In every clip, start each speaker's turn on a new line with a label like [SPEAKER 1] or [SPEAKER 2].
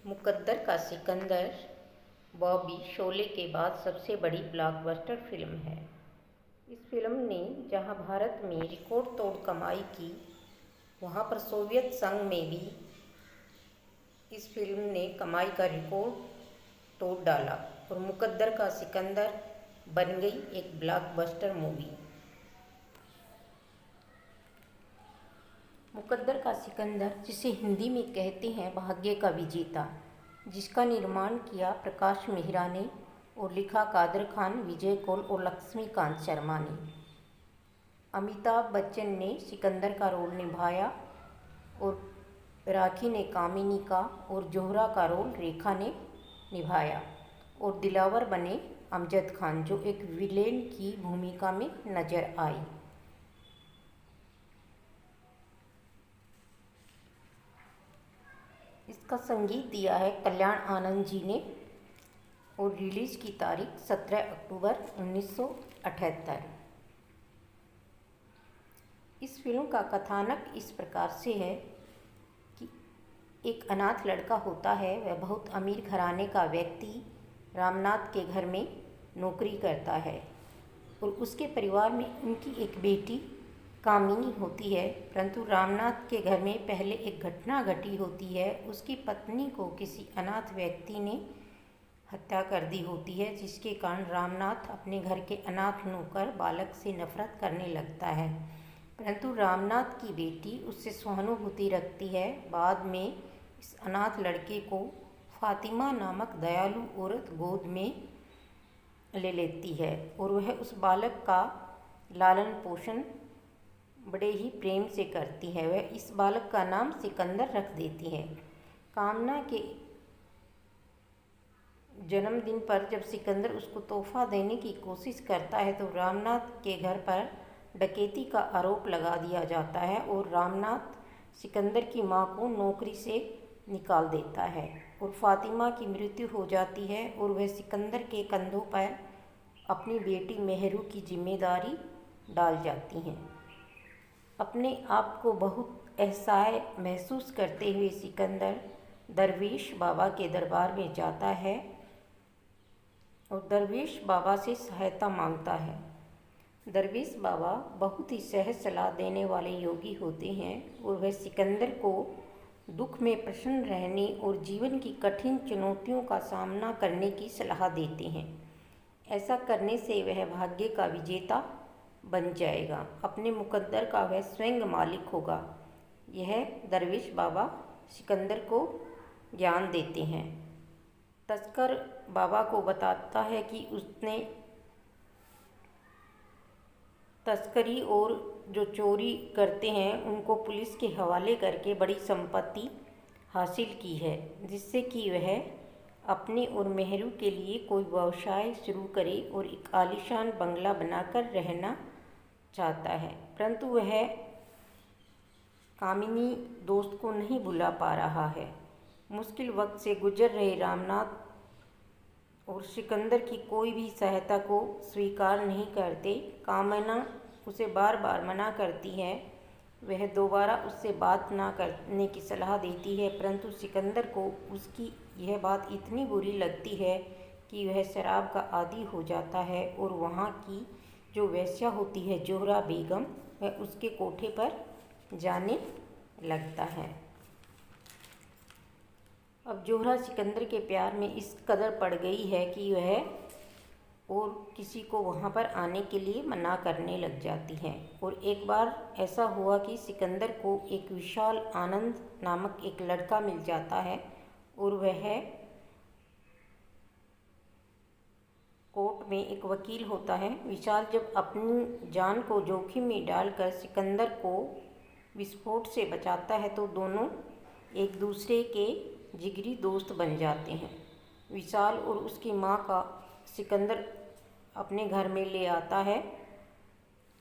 [SPEAKER 1] मुकद्दर का सिकंदर बॉबी शोले के बाद सबसे बड़ी ब्लॉकबस्टर फिल्म है। इस फिल्म ने जहां भारत में रिकॉर्ड तोड़ कमाई की, वहां पर सोवियत संघ में भी इस फिल्म ने कमाई का रिकॉर्ड तोड़ डाला और मुकद्दर का सिकंदर बन गई एक ब्लॉकबस्टर मूवी। मुकद्दर का सिकंदर, जिसे हिंदी में कहते हैं भाग्य का विजेता, जिसका निर्माण किया प्रकाश मेहरा ने और लिखा कादर खान, विजय कौल और लक्ष्मीकांत शर्मा ने। अमिताभ बच्चन ने सिकंदर का रोल निभाया और राखी ने कामिनी का और जोहरा का रोल रेखा ने निभाया और दिलावर बने अमजद खान, जो एक विलेन की भूमिका में नजर आई। इसका संगीत दिया है कल्याण आनंद जी ने और रिलीज की तारीख 17 अक्टूबर 1978। इस फिल्म का कथानक इस प्रकार से है कि एक अनाथ लड़का होता है। वह बहुत अमीर घराने का व्यक्ति रामनाथ के घर में नौकरी करता है और उसके परिवार में उनकी एक बेटी कामिनी होती है। परंतु रामनाथ के घर में पहले एक घटना घटी होती है। उसकी पत्नी को किसी अनाथ व्यक्ति ने हत्या कर दी होती है, जिसके कारण रामनाथ अपने घर के अनाथ नौकर बालक से नफरत करने लगता है। परंतु रामनाथ की बेटी उससे सहानुभूति रखती है। बाद में इस अनाथ लड़के को फातिमा नामक दयालु औरत गोद में ले लेती है और वह उस बालक का लालन पोषण बड़े ही प्रेम से करती है। वह इस बालक का नाम सिकंदर रख देती है। कामना के जन्मदिन पर जब सिकंदर उसको तोहफा देने की कोशिश करता है तो रामनाथ के घर पर डकैती का आरोप लगा दिया जाता है और रामनाथ सिकंदर की मां को नौकरी से निकाल देता है और फातिमा की मृत्यु हो जाती है और वह सिकंदर के कंधों पर अपनी बेटी मेहरू की जिम्मेदारी डाल जाती हैं। अपने आप को बहुत असहाय महसूस करते हुए सिकंदर दरवेश बाबा के दरबार में जाता है और दरवेश बाबा से सहायता मांगता है। दरवेश बाबा बहुत ही सहज सलाह देने वाले योगी होते हैं और वह सिकंदर को दुख में प्रसन्न रहने और जीवन की कठिन चुनौतियों का सामना करने की सलाह देते हैं। ऐसा करने से वह भाग्य का विजेता बन जाएगा, अपने मुकद्दर का वह स्वयं मालिक होगा। यह दरवेश बाबा सिकंदर को ज्ञान देते हैं। तस्कर बाबा को बताता है कि उसने तस्करी और जो चोरी करते हैं उनको पुलिस के हवाले करके बड़ी संपत्ति हासिल की है, जिससे कि वह अपने और मेहरू के लिए कोई व्यवसाय शुरू करे और एक आलीशान बंगला बनाकर रहना चाहता है। परंतु वह कामिनी दोस्त को नहीं भुला पा रहा है। मुश्किल वक्त से गुजर रहे रामनाथ और सिकंदर की कोई भी सहायता को स्वीकार नहीं करते। कामना उसे बार बार मना करती है। वह दोबारा उससे बात ना करने की सलाह देती है, परंतु सिकंदर को उसकी यह बात इतनी बुरी लगती है कि वह शराब का आदी हो जाता है और वहाँ की जो वेश्या होती है जोहरा बेगम, वह उसके कोठे पर जाने लगता है। अब जोहरा सिकंदर के प्यार में इस कदर पड़ गई है कि वह और किसी को वहाँ पर आने के लिए मना करने लग जाती है। और एक बार ऐसा हुआ कि सिकंदर को एक विशाल आनंद नामक एक लड़का मिल जाता है और वह कोर्ट में एक वकील होता है। विशाल जब अपनी जान को जोखिम में डालकर सिकंदर को विस्फोट से बचाता है तो दोनों एक दूसरे के जिगरी दोस्त बन जाते हैं। विशाल और उसकी माँ का सिकंदर अपने घर में ले आता है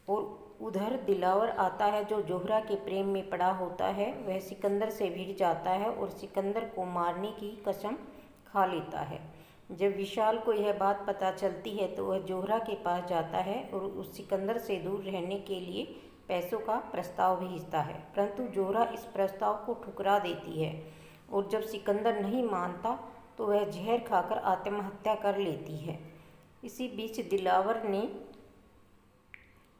[SPEAKER 1] और उधर दिलावर आता है जो जोहरा के प्रेम में पड़ा होता है। वह सिकंदर से भिड़ जाता है और सिकंदर को मारने की कसम खा लेता है। जब विशाल को यह बात पता चलती है तो वह जोहरा के पास जाता है और उस सिकंदर से दूर रहने के लिए पैसों का प्रस्ताव भेजता है, परंतु जोहरा इस प्रस्ताव को ठुकरा देती है और जब सिकंदर नहीं मानता तो वह जहर खाकर आत्महत्या कर लेती है। इसी बीच दिलावर ने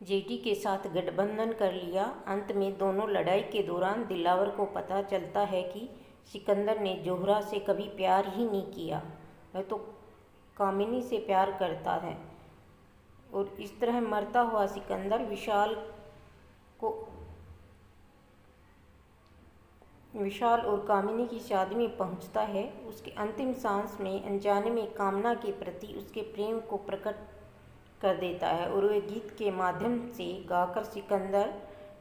[SPEAKER 1] जेडी के साथ गठबंधन कर लिया। अंत में दोनों लड़ाई के दौरान दिलावर को पता चलता है कि सिकंदर ने जोहरा से कभी प्यार ही नहीं किया, वह तो कामिनी से प्यार करता है। और इस तरह मरता हुआ सिकंदर विशाल और कामिनी की शादी में पहुंचता है। उसके अंतिम सांस में अनजाने में कामना के प्रति उसके प्रेम को प्रकट कर देता है और वह गीत के माध्यम से गाकर सिकंदर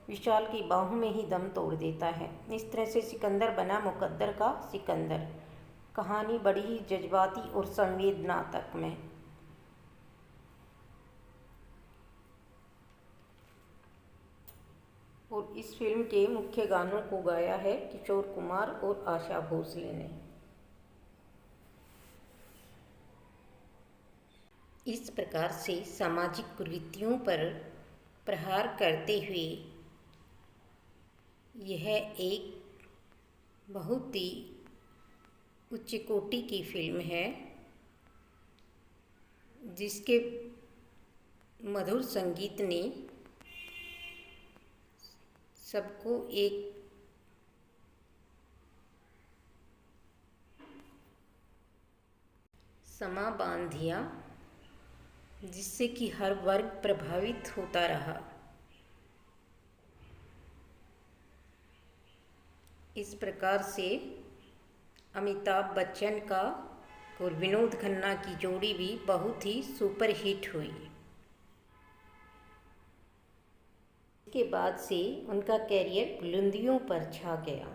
[SPEAKER 1] विशाल की बाहों में ही दम तोड़ देता है। इस तरह से सिकंदर बना मुकद्दर का सिकंदर। कहानी बड़ी ही जज्बाती और संवेदनात्मक में। और इस फिल्म के मुख्य गानों को गाया है किशोर कुमार और आशा भोसले ने। इस प्रकार से सामाजिक कुरीतियों पर प्रहार करते हुए यह एक बहुत ही उच्च कोटि की फिल्म है, जिसके मधुर संगीत ने सबको एक समा बांध दिया, जिससे कि हर वर्ग प्रभावित होता रहा। इस प्रकार से अमिताभ बच्चन का और विनोद खन्ना की जोड़ी भी बहुत ही सुपरहिट हुई। इसके बाद से उनका कैरियर बुलंदियों पर छा गया।